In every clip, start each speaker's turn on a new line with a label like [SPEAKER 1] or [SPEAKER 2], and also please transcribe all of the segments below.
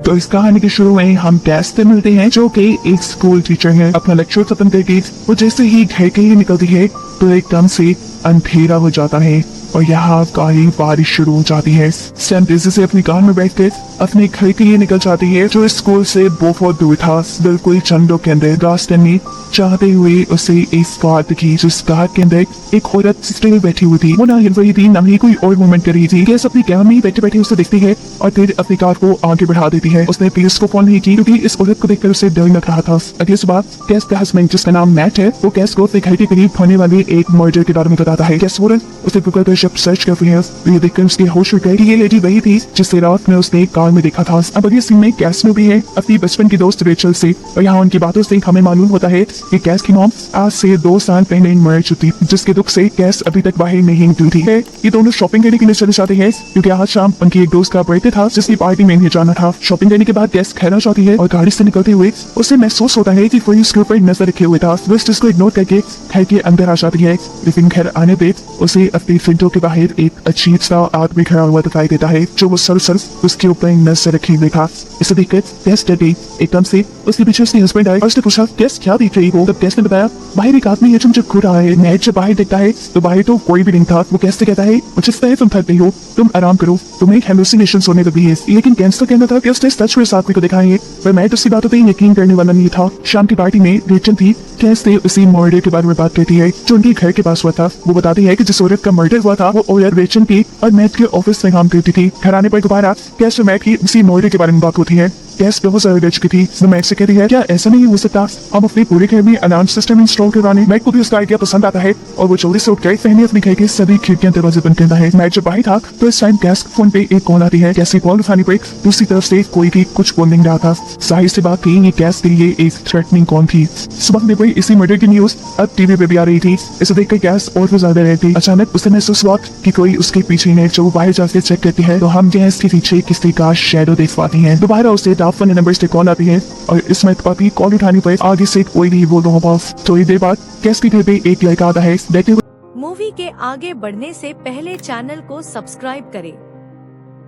[SPEAKER 1] तो इस कहानी के शुरू में हम गैस से मिलते हैं, जो कि एक स्कूल टीचर है। अपना लेक्चर खत्म करके वो जैसे ही घर के लिए निकलती है तो एकदम से अंधेरा हो जाता है और यहाँ काली बारिश शुरू हो जाती है। सैम तेजी से अपनी कार में बैठकर अपने घर के लिए निकल जाती है, जो स्कूल से बहुत दूर था। बिल्कुल चंदों के अंदर रास्ते में चाहते हुए उसे एक कार दिखी, जिस कार के अंदर एक औरत स्टिल बैठी हुई थी। वो ना हिल रही थी, ना ही कोई और मूवमेंट कर रही थी। गैस अपनी कैब में बैठे बैठे उसे देखती है और फिर अपनी कार को आगे बढ़ा देती है। उसने पुलिस को फोन नहीं की क्योंकि इस औरत को देखकर उसे डर लग रहा था। अगली सुबह गैस का हस्बैंड, जिसका नाम मैट है, वो गैस को अपने घर के करीब होने वाले एक मर्डर के बारे में बताता है। गैस फौरन उसे गूगल पर जब सर्च करती है तो ये देखकर उसके होश उड़ गए कि ये लेडी वही थी जिसे रात में उसने कार में देखा था। अब अगले सीन में गैस में भी है अपनी बचपन की दोस्त रेचल से, और यहाँ उनकी बातों से हमें मालूम होता है कि गैस की मॉम आज से 2 साल पहले मर चुकी, जिसके दुख से गैस अभी तक बाहर नहीं निकली है। ये दोनों शॉपिंग करने के लिए चले जाते हैं क्योंकि आज शाम उनकी एक दोस्त का बर्थडे था जिसकी पार्टी में नहीं जाना था। शॉपिंग करने के बाद गैस घर आ जाती है और गाड़ी से निकलते हुए उसे महसूस होता है कि कोई उसके ऊपर नजर रखे हुए था। बस इसको इग्नोर करके घर के अंदर आ जाती है, लेकिन घर आने पे उसे अपनी विंडो के बाहर एक अजीब सा आदमी खड़ा हुआ दिखाई देता है, जो वो सर उसके ऊपर नजर रखे हुए था। इसे देखकर गैस डर गई। एकदम से उसके पीछे उसके हस्बैंड आए और उसने पूछा, गैस क्या देख रही हो? तब गैस ने बताया, बाहर एक आदमी है जो मुझे घूर रहा है। मैट जब बाहर देखता है तो बाहर तो कोई भी नहीं था। वो गैस से कहता है, मुझे लगता है तुम थक गई हो, तुम आराम करो, तुम्हें हेलुसिनेशन होने लगी है। लेकिन गैस तो कहना था कि उसने सच में इस आदमी को देखा है, पर मैट उसकी बातों पे यकीन करने वाला नहीं था। शाम की पार्टी में रेचल थी, गैस से उसी मर्डर के बारे में बात करती है जो उनके घर के पास हुआ था। वो बताती है कि जिस औरत का मर्डर हुआ था वो औरत रेचल की और मैट के ऑफिस में काम करती थी। घर आने पर दोबारा गैस और मैट की उसी मर्डर के बारे में बात होती है। गैस बहुत ज्यादा डर चुकी थी। तो मैट से कहती है, क्या ऐसा नहीं हो सकता हम अपने पूरे घर में अलार्म सिस्टम इंस्टॉल करवाने? मैट को भी उसका आइडिया पसंद आता है और वो जल्दी से उठकर पहले अपने घर के सभी खिड़कियां दरवाजे बंद करता है। मैट जब बाहर था तो इस टाइम गैस के फोन पे एक कॉल आती है। गैस की कॉल उठाने पर दूसरी तरफ से कोई भी कुछ बोल नहीं रहा था। जाहिर सी बात थी ये गैस के लिए एक थ्रेटनिंग कॉल थी। सुबह में कोई इसी मर्डर की न्यूज अब टीवी पे भी आ रही थी। इसे देखकर गैस और भी ज्यादा रहती। अचानक उसे महसूस हुआ कि कोई उसके पीछे है। जो बाहर जाकर चेक करती है तो हम गैस के पीछे किसी का शैडो देख पाती है। दोबारा उसे टॉप वन नंबर से कॉल आती है और इसमें पापी कॉल उठाने पर आगे से कोई नहीं बोल रहा था। थोड़ी देर बाद गैस के घर पे एक लड़का आता है। देखते हुए
[SPEAKER 2] मूवी के आगे बढ़ने से पहले चैनल को सब्सक्राइब करें।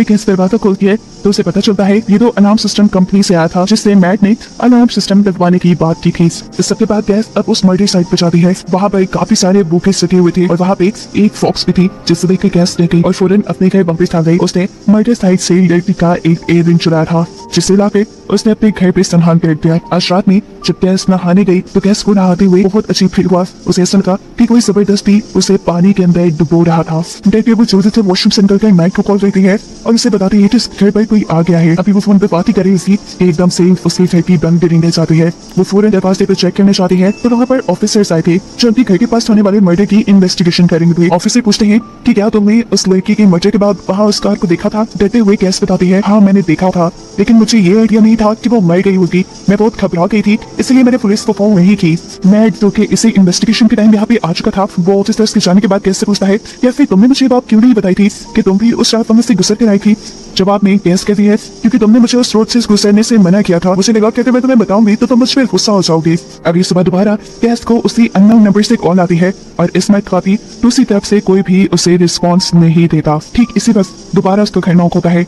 [SPEAKER 1] गैस दरवाजा खोलती है तो उसे पता चलता है ये तो अलार्म सिस्टम कंपनी से आया था, जिससे मैट ने अलार्म सिस्टम लगवाने की बात की थी। इस सबके बाद गैस अब उस मर्डर साइट पे जाती है। वहाँ पर काफी सारे बूके सटे हुए थे और वहाँ पे एक फॉक्स भी थी, जिसे देख के गैस ले गई और फौरन अपने घर वापस आ गई। उसने मर्डर साइट से लड़की का एक इयररिंग चुराया था, जिसे लाके उसने अपने घर पे संभाल कर दिया। आज रात में जब गैस नहाने गई तो गैस को नहाते हुए बहुत अजीब फील हुआ। उसे ऐसा लगा कि कोई जबरदस्ती उसे पानी के अंदर डुबो रहा था। देखिए वो जल्दी से वॉशरूम से निकलकर मैट को कॉल करती है और उसे बताती है कि इस घर पर कोई आ गया है। अभी वो फोन पे बात ही कर रही थी, एकदम से उसकी घर की बंद बिल्डिंग जाती है। वो फौरन दरवाजे पे चेक करने जाती है तो वहाँ पर ऑफिसर्स आए थे जो उनके घर के पास होने वाले मर्डर की इन्वेस्टिगेशन करेंगे। ऑफिसर पूछते हैं कि क्या तुमने उस लड़की के मर्डर के बाद वहाँ उस कार को देखा था? डरते हुए गैस बताती है, हाँ मैंने देखा था, लेकिन मुझे ये आइडिया नहीं था कि वो मर गई होगी। मैं बहुत घबरा गई थी, इसलिए मैंने पुलिस को फोन नहीं की। मैं जो कि इसी इन्वेस्टिगेशन के टाइम यहाँ पे आ चुका था। वो ऑफिसर्स के जाने के बाद गैस से पूछता है, या फिर तुमने मुझे बात क्यों नहीं बताई थी कि तुम भी उस रात वहाँ से गुजर कर आई थी? जवाब में गैस कहती है, क्योंकि तुमने मुझे उस रोड से गुजरने से मना किया था। मुझे लगा कि मैं तुम्हें बताऊंगी तो तुम मुझ पर गुस्सा हो जाओगी। अगली सुबह दोबारा गैस को उसी अननोन नंबर से कॉल आती है और इसमें काफी दूसरी तरफ से कोई भी उसे रिस्पॉन्स नहीं देता। ठीक इसी वक्त दोबारा उसका घर नॉक होता है।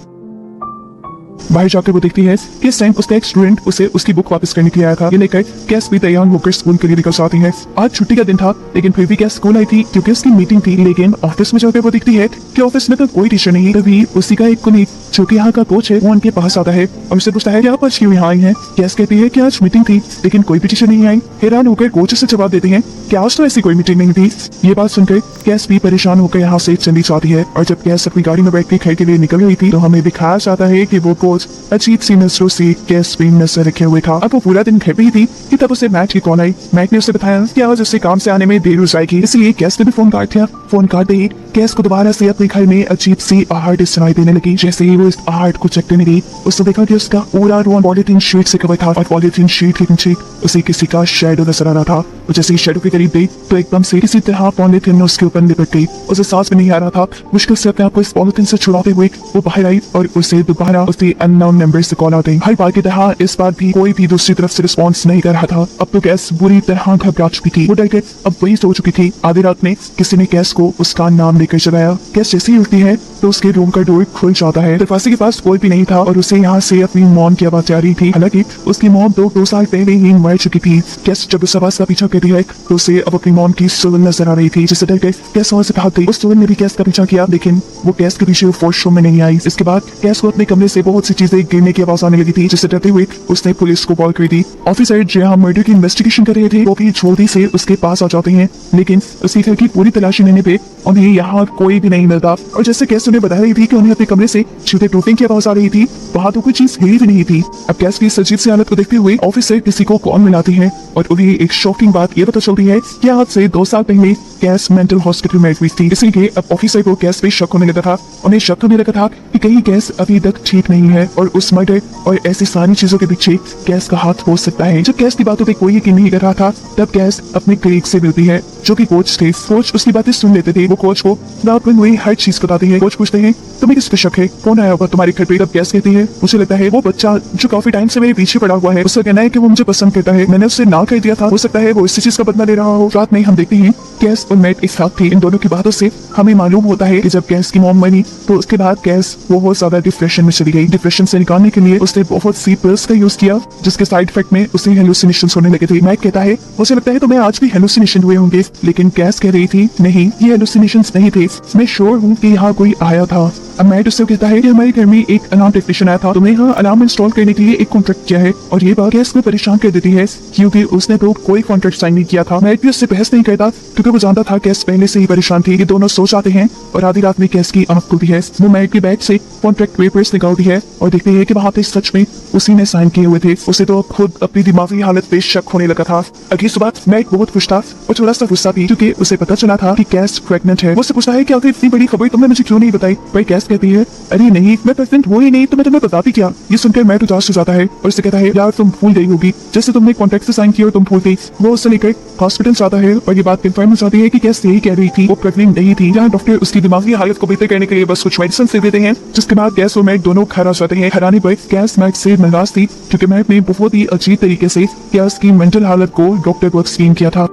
[SPEAKER 1] बाहर जाकर वो देखती है कि इस टाइम उसका एक स्टूडेंट उसे उसकी बुक वापस करने के लिए आया था। ये लेकर गैस भी तैयार होकर स्कूल के लिए निकल जाती है। आज छुट्टी का दिन था, लेकिन फिर भी गैस स्कूल आई थी क्योंकि उसकी मीटिंग थी। लेकिन ऑफिस में जाकर वो देखती है कि ऑफिस में तो कोई टीचर नहीं। तभी उसी का एक कुलीग जो कि यहाँ का कोच है वो उनके पास आता है और उससे पूछता है, आप आज क्यों यहाँ आई हैं? गैस कहती है कि आज मीटिंग थी लेकिन कोई भी टीचर नहीं आई। हैरान होकर कोच से जवाब देते हैं कि आज तो ऐसी कोई मीटिंग नहीं थी। ये बात सुनकर गैस भी परेशान होकर यहाँ से चली जाती है और जब गैस अपनी गाड़ी में बैठ के घर के लिए निकल रही थी तो हमें दिखाया जाता है कि वो कोच अजीब सी नजरों से गैस पे नजर रखे हुए था। अब वो पूरा दिन घर पे ही थी कि तब उसे मैट की कॉल आई। मैट ने उसे बताया कि आज उससे काम से आने में देर हो जाएगी, इसलिए गैस ने भी फोन काट दिया। फोन काटते ही गैस को दोबारा से अपने घर में अजीब सी आहट सुनाई देने लगी। जैसे ही वो इस आहट को चेक करने गई उसने देखा कि उसका पूरा रूम पॉलीथीन शीट से कवर था और पॉलीथीन शीट के नीचे उसे किसी का शैडो नजर आ रहा था। वो जैसे ही शैडो के करीब गई तो एकदम से किसी तरह पॉलीथीन में उसके ऊपर लिपट गई। उसे सांस में नहीं आ रहा था। मुश्किल से अपने आप को इस पॉलीथीन से छुड़ाते हुए वो बाहर आई और उसे दोबारा उसके अननोन नंबर से कॉल आ गई। हर बार की तरह इस बार भी कोई भी दूसरी तरफ से रिस्पॉन्स नहीं कर रहा था। अब तो गैस बुरी तरह घबरा चुकी थी। वो डर के अब वही सो चुकी थी। आधी रात में किसी ने गैस को उसका नाम लेकर चलाया। कैस जैसे ही उठती है तो उसके रूम का डोर खुल जाता है। दरवाजे के पास कोई भी नहीं था और उसे यहाँ से अपनी मॉम की आवाज आ रही थी। हालांकि उसकी मॉम 2 साल पहले ही मर चुकी थी। कैस जब उस आवाज का पीछा करती है तो उसे अब अपनी मॉम की सुगंध नजर आ रही थी, जिससे डर के कैस वहां से भाग गई। उस सुगंध ने भी कैस का पीछा किया, लेकिन वो कैस के पीछे वॉशरूम में नहीं आई। इसके बाद कैस को अपने कमरे से बहुत सी चीजें गिरने की आवाज आने लगी थी, जिससे डरते हुए उसने पुलिस को कॉल कर दी। ऑफिसर जहाँ मर्डर की इन्वेस्टिगेशन कर रहे थे वो भी जल्दी से उसके पास आ जाते हैं, लेकिन उसके घर की पूरी तलाशी लेने पे उन्हें यहाँ कोई भी नहीं मिलता। और जैसे कैस उन्हें बता रही थी कि उन्हें अपने कमरे से जूते टूटने की आवाज आ रही थी, वहां तो कोई चीज हिली भी नहीं थी। अब कैस की इस अजीब सी हालत को देखते हुए ऑफिसर किसी को कॉल मिलाती है और उन्हें एक शॉकिंग बात ये पता चलती है कि आज से 2 साल पहले कैस मेंटल हॉस्पिटल में एडमिट थी। इसीलिए अब ऑफिसर को कैस पे शक होने लगा था। उन्हें शक होने लगा था कि कहीं कैस अभी तक ठीक नहीं है और उस मर्डर और ऐसी सारी चीजों के पीछे कैस का हाथ हो सकता है। जब कैस की बातों पे कोई यकीन नहीं कर रहा था, तब कैस अपने कलीग से मिलती है जो कि कोच थे। कोच उसकी बातें सुन लेते थे। वो कोच को रात में हुई हर चीज बताते हैं। कोच पूछते हैं तुम्हें किस पे शक है, कौन आया होगा तुम्हारे घर पे? तब कैस कहती है मुझे लगता है वो बच्चा जो काफी टाइम से मेरे पीछे पड़ा हुआ है। उसका कहना है कि वो मुझे पसंद करता है, मैंने उससे ना कर दिया था, हो सकता है वो इसी चीज का बदला ले रहा हो। रात में हम देखते हैं कैस और मैट एक साथ थे। इन दोनों की बातों से हमें मालूम होता है कि जब कैस की मॉम मरी तो उसके बाद कैस बहुत ज्यादा डिप्रेशन में चली गई। डिप्रेशन से निकालने के लिए उसने बहुत सी पिल्स का यूज किया, जिसके साइड इफेक्ट में उसे हेलुसिनेशंस होने लगे थे। मैट कहता है मुझे लगता है तुम्हें आज भी हेलुसिनेशन हुए होंगे, लेकिन कैस कह रही थी नहीं, ये हेलुसिनेशंस नहीं थे, मैं श्योर हूँ कि यहाँ कोई आया था। अब मैट उससे कहता है कि हमारे घर में एक अलार्म टेक्नीशियन आया था, तुम्हें यहाँ अलार्म इंस्टॉल करने के लिए एक कॉन्ट्रैक्ट किया है। और ये बात कैस को परेशान कर देती है क्योंकि उसने तो कोई कॉन्ट्रैक्ट साइन नहीं किया था। मैट भी उससे बहस नहीं करता क्योंकि वो जानता था कैस पहले से ही परेशान थी। ये दोनों सो जाते हैं और आधी रात में कैस की आंख खुलती है। वो मैट के बैग से कॉन्ट्रैक्ट पेपर्स निकालती है और देखते हैं कि वहाँ पे सच में उसी ने साइन किए हुए थे। उसे तो खुद अपनी दिमागी हालत पे शक होने लगा था। अगली सुबह मैट बहुत खुश था और थोड़ा सा गुस्सा भी, क्योंकि उसे पता चला था कि कैस प्रेग्नेंट है। वो उससे पूछता है कि आखिर इतनी बड़ी खबर तुमने मुझे क्यों नहीं बताई? पर कैस कहती है अरे नहीं, मैं प्रेग्नेंट हुई ही नहीं तो मैं तुम्हें बताती क्या। ये सुनकर मैट उदास हो जाता है और उससे कहता है यार तुम भूल गई होगी, जैसे तुमने कॉन्ट्रैक्ट से साइन किया और तुम भूल गई। वो उससे लेकर हॉस्पिटल जाता है और ये बात कंफर्म हो जाती है कि कैस यही कह रही थी, वो प्रेग्नेंट नहीं थी। यहाँ डॉक्टर उसकी दिमागी हालत को बेहतर करने के लिए बस कुछ मेडिसिन दे देते हैं, जिसके बाद कैस और मैट दोनों घर आ जाते हैं। हैरानी पर कैस मैट से नाराज थी क्योंकि मैट ने बहुत ही अजीब तरीके से कैस की मेंटल हालत को डॉक्टर को एक्सप्लेन किया था।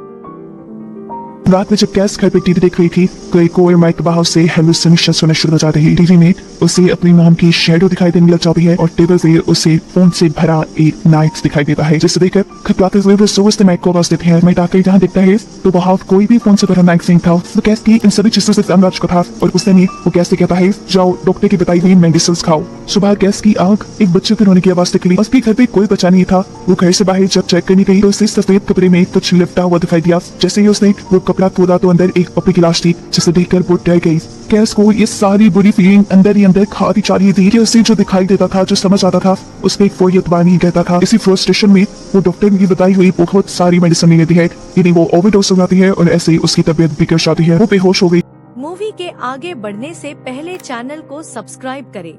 [SPEAKER 1] रात में जब कैस घर पे टीवी देख रही थी तो एक और माइक बाहर से हेलुसिनेशंस होना शुरू हो जाते हैं। टीवी में उसे अपनी मॉम की शैडो दिखाई देने लग जाती है और टेबल पे उसे फोन से भरा एक नाइफ दिखाई देता है, जिसे देखकर घबराते हुए वो सोचते माइक को आवाज देते हैं। माइक आकर जहाँ देखता है तो वहाँ कोई भी फोन से भरा नाइफ नहीं था। तो कैस की इन सभी चीजों से ध्यान रख था और उसने वो कैस से कहता है जाओ डॉक्टर की बताई हुई मेडिसिन खाओ। सुबह कैस की आंख एक बच्चे के रोने की आवाज निकली। उसके घर पे कोई बच्चा नहीं था। वो घर से बाहर जब चेक करने गई तो उसे सफेद कपड़े में कुछ लिपटा हुआ दिखाई दिया। जैसे ही उसने वो कपड़ा खोला तो अंदर एक पप्पी की लाश थी, जिसे देखकर वो डर गई। कैस को ये सारी बुरी फीलिंग अंदर ही अंदर खाती जा रही थी कि उसे जो दिखाई देता था, जो समझ आता था, उसमें कोई एतबार नहीं कहता था। इसी फ्रस्ट्रेशन में वो डॉक्टर की बताई हुई बहुत सारी मेडिसिन ले लेती है, यानी वो ओवरडोज हो जाती है और ऐसे ही उसकी तबीयत बिगड़ जाती है। वो बेहोश हो गई
[SPEAKER 2] मूवी के आगे बढ़ने से पहले चैनल को सब्सक्राइब करें।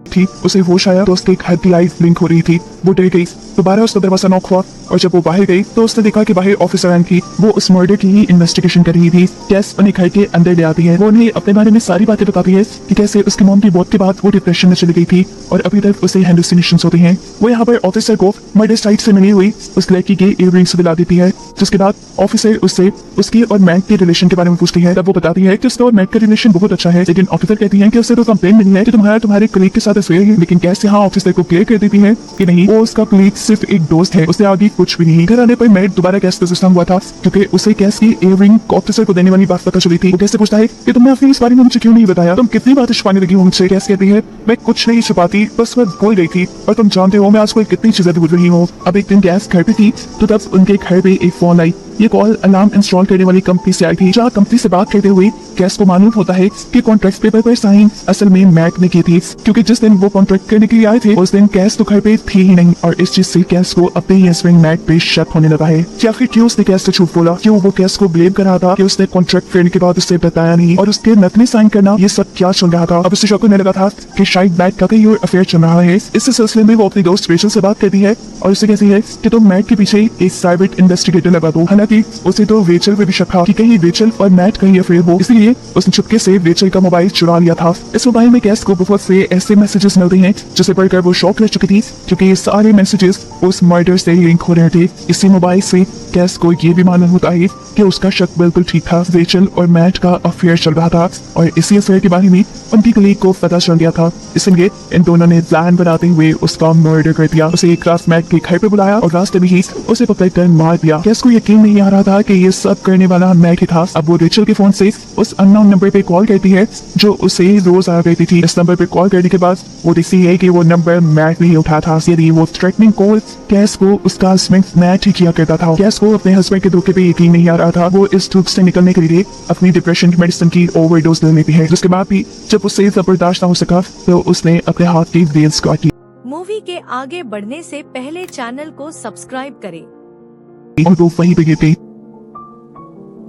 [SPEAKER 1] थी। उसे होश आया तो उसके एक हड्डी लाइट ब्लिंक हो रही थी। वो डर गई। दोबारा उसका दरवाजा नॉक हुआ और जब वो बाहर गई तो उसने देखा कि बाहर ऑफिसर आन थी। वो उस मर्डर की ही इन्वेस्टिगेशन कर रही थी। कैस उन्हें घर के अंदर ले आती है। वो उन्हें अपने बारे में सारी बातें बताती है कि कैसे उसकी मॉम की मौत के बाद वो डिप्रेशन में चली गई थी और अभी तक उसे हेलुसिनेशंस होते हैं। वो यहाँ पर ऑफिसर को मर्डर साइट से मिली हुई उस लड़की के इयररिंग्स दिला देती है, जिसके बाद ऑफिसर उससे उसकी और मैक के रिलेशन के बारे में पूछती है। तब वो बताती है कि उसका और मैक का रिलेशन बहुत अच्छा है, लेकिन ऑफिसर कहती है कि उससे तो कंप्लेन मिली है कि तुम्हारे कलीग के साथ अफेयर है। लेकिन कैस यहाँ ऑफिसर को क्लियर कर देती है कि नहीं, वो उसका कलीग सिर्फ एक दोस्त है, उससे आगे कुछ भी नहीं। घर आने पर मैट दोबारा कैस से गुस्सा हुआ था क्योंकि उसे कैस की इयररिंग ऑफिसर को देने वाली बात पता चली थी। वो कैसे पूछता है कि तुमने अपनी इस बारे में मुझे क्यों नहीं बताया, तुम कितनी बातें छुपाने लगी हो मुझसे। कैस कहती है मैं कुछ नहीं छुपाती, बस मैं भूल गई थी और तुम जानते हो मैं आजकल कितनी चीजें भूल रही हूँ। अब एक दिन कैस घर पे थी तो तब उनके घर पे एक फोन आई। ये कॉल अलार्म इंस्टॉल करने वाली कंपनी से आई थी, जहाँ कंपनी से बात करते हुए कैस को मालूम होता है कि कॉन्ट्रैक्ट पेपर पर साइन असल में मैक ने की थी, क्योंकि जिस दिन वो कॉन्ट्रैक्ट करने के लिए आए थे उस दिन कैस तो घर पे थी ही नहीं। और इस चीज से कैस को अपने ही हस्बैंड मैक पे शक होने लगा है कि आखिर क्यों उसने कैस से झूठ बोला, क्यों वो कैस को ब्लेम कर रहा था कि उसने कॉन्ट्रैक्ट करने के बाद उससे बताया नहीं और उसके नकली साइन करना, ये सब क्या चल रहा था। अब उसे शक होने लगा था कि शायद मैक का कहीं और अफेयर चल रहा है। इस सिलसिले में वो अपनी दोस्त रेचल से बात करती है और उसे कहती है कि तुम मैक के पीछे एक प्राइवेट इन्वेस्टिगेटर लगा दो। हालांकि उसे तो रेचल पे भी शक था कि कहीं रेचल और मैट कहीं अफेयर हो, इसलिए उसने चुपके से रेचल का मोबाइल चुरा लिया था। इस मोबाइल में कैस को बहुत से ऐसे मैसेज मैसेजेस मिलते हैं जिसे पढ़कर वो शॉक रह चुकी थी, क्योंकि ये सारे मैसेजेस उस मर्डर से लिंक हो रहे थे। इसी मोबाइल से कैस को ये भी मालूम होता है कि उसका शक बिल्कुल ठीक था, रेचल और मैट का अफेयर चल रहा था और इसी अफेयर के बारे में उनकी कलीग को पता चल गया था। इसलिए इन दोनों ने प्लान बनाते हुए उसका मर्डर कर दिया। उसे एक रात मैट के घर पे बुलाया और रास्ते में ही उसे पकड़कर मार दिया। कैस को यकीन नहीं आ रहा था कि ये सब करने वाला मैट ही था। अब वो रेचल के फोन से उस अननोन नंबर पे कॉल करती है जो उसे रोज आ करती थी। इस नंबर पे कॉल करने के बाद वो देखती है कि वो नंबर मैट नहीं उठा था। यदि वो थ्रेटनिंग कॉल कैस को उसका हस्बैंड मैट ही किया करता था। कैस को अपने हस्बैंड के धोखे पे यकीन नहीं आ रहा था। वो इस दुख से निकलने के लिए अपनी डिप्रेशन की मेडिसिन की ओवरडोज ले लेती है, जिसके बाद भी जब उससे बर्दाश्त ना हो सका तो उसने अपने हाथ की वेल्स काटी।
[SPEAKER 2] मूवी के आगे बढ़ने से पहले चैनल को सब्सक्राइब करें
[SPEAKER 1] और वो वहीं पे गिर गई।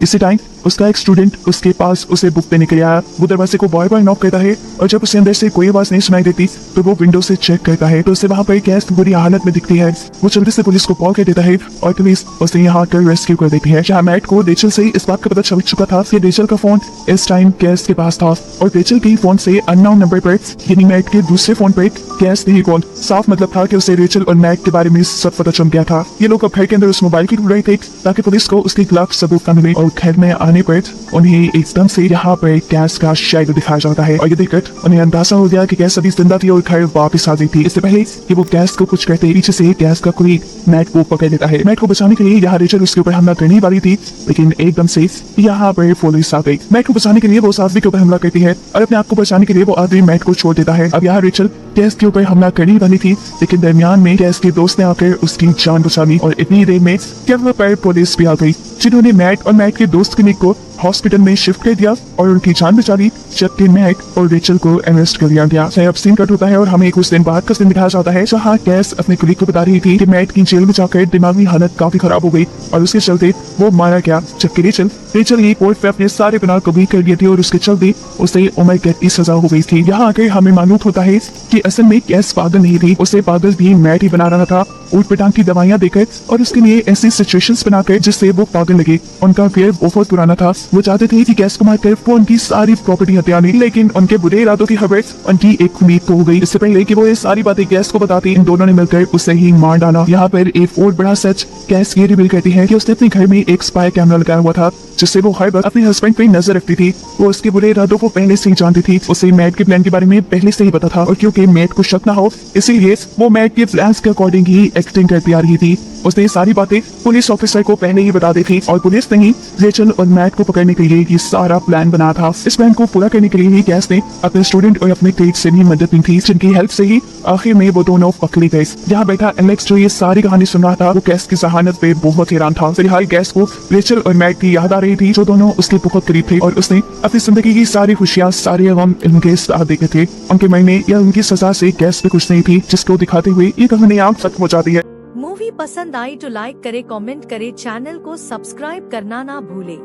[SPEAKER 1] इसी टाइम उसका एक स्टूडेंट उसके पास उसे बुक देने के लिए आया। वो दरवाजे को बार बार नॉक करता है और जब उसे अंदर से कोई आवाज नहीं सुनाई देती तो वो विंडो से चेक करता है तो उसे वहां पर कैस बुरी हालत में दिखती है। वो जल्दी से पुलिस को कॉल कर देता है और पुलिस उसे यहाँ आकर रेस्क्यू कर देती है। जहाँ मैट को रेचल से इस बात का पता चल चुका था कि रेचल का फोन इस टाइम कैस के पास था और रेचल के फोन से अननोन नंबर पर यानी मैट के दूसरे फोन पर कैस नहीं कॉल। साफ मतलब था कि उसे रेचल और मैट के बारे में सब पता चल गया था। ये लोग अब घर के अंदर उस मोबाइल की ढूंढ रहे थे ताकि पुलिस को उसके खिलाफ सबूत न मिले और घर में आने पर उन्हें एकदम से यहाँ पर कैस का शैडो दिखाया जाता है और ये देखकर उन्हें अंदाजा हो गया कि कैस अभी जिंदा थी और घर वापस आ गई थी। इससे पहले कि वो कैस को कुछ कहते पीछे से कैस का कोई मैट को पकड़ लेता है। मैट को बचाने के लिए यहाँ रेचल उसके ऊपर हमला करने वाली थी, लेकिन एकदम से यहाँ पर पुलिस आ गई। मैट को बचाने के लिए वो उस आदमी के ऊपर हमला करती है और अपने आप को बचाने के लिए वो आदमी मैट को छोड़ देता है। अब यहाँ रेचल कैस के ऊपर हमला करने वाली थी, लेकिन दरमियान में कैस के दोस्त ने आकर उसकी जान बचा ली और इतनी देर में कैमरा पर पुलिस भी आ गई, जिन्होंने मैट और मैट के दोस्त के को हॉस्पिटल में शिफ्ट कर दिया और उनकी जान बचा ली, जबकि मैट और रेचल को अरेस्ट कर लिया गया। अब सीन कट होता है और हमें कुछ दिन बाद का सीन दिखाया जाता है जहाँ कैस अपने कुलीग को बता रही थी कि मैट की जेल में जाकर दिमागी हालत काफी खराब हो गई और उसके चलते वो मारा गया, जबकि रेचल ही कोर्ट पे अपने सारे गुनाह कबूल कर लिए थे और उसके चलते उसे उम्र कैद की सजा हो गई थी। यहाँ आकर हमें मालूम होता है कि असल में कैस पागल नहीं थी, उसे पागल भी मैट ही बना रहा था, ऊट पटांग की दवाइयाँ देकर और उसके लिए ऐसी सिचुएशंस बनाकर जिससे वो पागल लगे। उनका फेयर बहुत पुराना था। वो चाहते थे कि कैस को मारकर वो उनकी सारी प्रॉपर्टी हत्या ली, लेकिन उनके बुरे इरादों की खबर उनकी एक उम्मीद को हो गई। इससे पहले कि वो ये सारी बातें कैस को बताती, इन दोनों ने मिलकर उसे ही मार डाला। यहाँ पर एक और बड़ा सच कैस ये रिवील करती है कि उसने अपने घर में एक स्पाई कैमरा लगाया हुआ था जिससे वो हर वक्त अपने हस्बैंड पे नजर रखती थी। वो उसके बुरे इरादों को पहले से ही जानती थी, उसे मैट के प्लान के बारे में पहले से ही पता था और क्योंकि मैट को शक ना हो इसीलिए वो मैट के प्लान्स के अकॉर्डिंग ही एक्टिंग करती आ रही थी। उसने ये सारी बातें पुलिस ऑफिसर को पहले ही बता दी थी और पुलिस ने ही रेचल और मैट को पकड़ने के लिए ये सारा प्लान बनाया था। इस प्लान को पूरा करने के लिए ही कैस ने अपने स्टूडेंट और अपने कलीग से भी मदद ली थी, जिनकी हेल्प से ही आखिर में वो दोनों पकड़े गए। यहाँ बैठा एलेक्स जो ये सारी कहानी सुन रहा था वो कैस की जहानत पे बहुत हैरान था। फिलहाल कैस को रेचल और मैट की याद आ रही थी जो दोनों उसके बहुत करीब थे और उसने अपनी जिंदगी की सारी खुशियाँ सारे गम इनके साथ देखे थे। उनके मरने या उनकी सजा से कैस पे कुछ नहीं थी, जिसको दिखाते हुए ये कहानी आप खत्म हो जाती है।
[SPEAKER 2] मूवी पसंद आई तो लाइक करे, कमेंट करे, चैनल को सब्सक्राइब करना ना भूले।